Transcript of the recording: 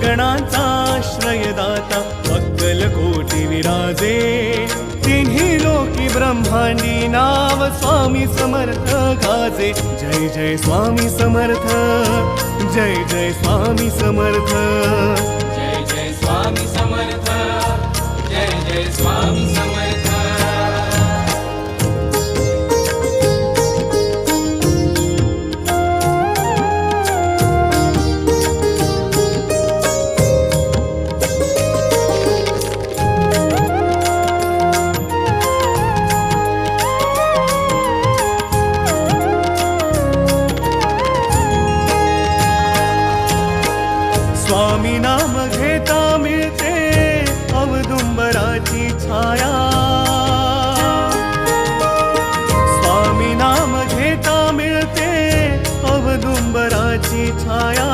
गणांचा आश्रयदाता अक्कलकोटी विराजे तिन्ही लोकी ब्रह्मांडी नाव स्वामी समर्थ गाजे जय जय स्वामी समर्थ जय जय स्वामी समर्थ जय जय स्वामी समर्थ जय जय स्वामी समर्थ स्वामी नाम घेता मिळते औदुंबराची छाया स्वामी नाम घेता मिळते औदुंबराची छाया